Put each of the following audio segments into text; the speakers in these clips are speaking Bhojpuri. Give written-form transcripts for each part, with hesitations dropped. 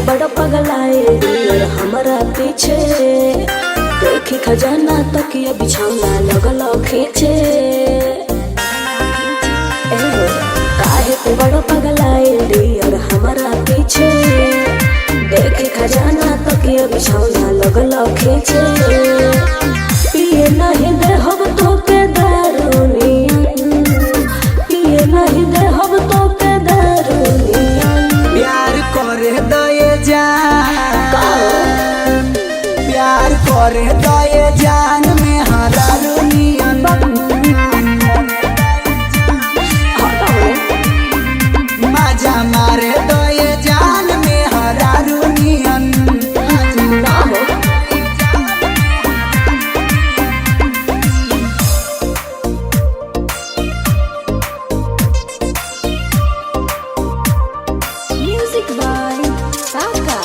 बड़ा पगलाए और हमारा पीछे देखी खजाना तकिया बिछौना लगल खींचे। काहे तो बड़ा पगलाए और हमारा पीछे देखी खजाना तकिया बिछौना लगल खींचे। पिए नहीं दे हम तो के दारू नियन, पिए नहीं दे हम तो के दारू नियन। प्यार करे दये जान, प्यार करे दये जान में हरारू नियन। मजा मारे दये जान में हरारू नियन। Music by Saka.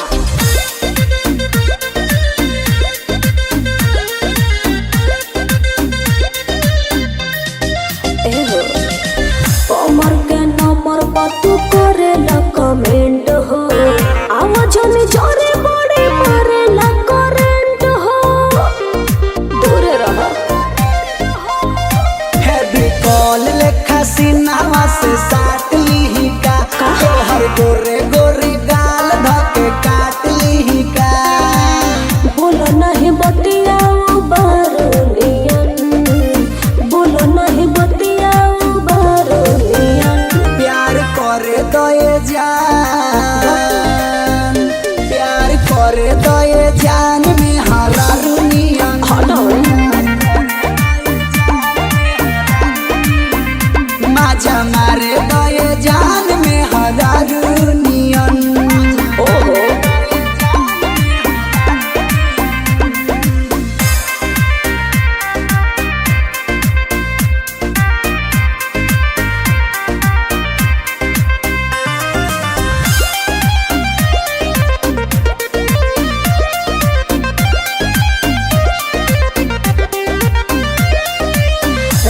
कमर के नंबर पर तू करे ला कमेंट हो, आवाज में जोरे बड़े मारे ला करंट हो। दूर रह हेवी कॉल लेखा सिनावा से साट ली का, तोहर गोरे गोरी गाल धके काट ली का। बोलो नहीं बतियाओ बारू नियन, बोलो नहीं बतियाओ बारू नियन। प्यार करे दये जान, प्यार करे दये जान में हरारू नियन। मजा मारे दये जान में हरारू नियन। ओहो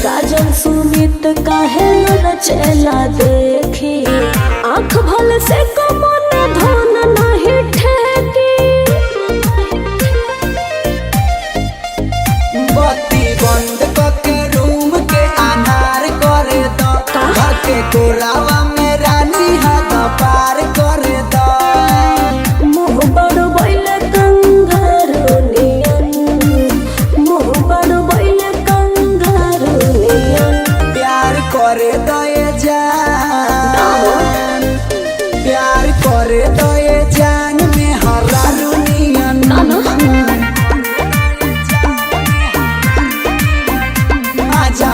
राजन सुमित काहे चला देखी, आँख भल से कमन धन नहीं ठेकी। बत्ती बंद करके रूम के अनार करे दो, धके कोरावा में रानी हाथ पार करे दो। मुँह बड़ बैल कंगारू नियन, मुँह बड़ बैल कंगारू नियन। प्यार करे दये जान, प्यार करे दये जान में हरारू नियन। मजा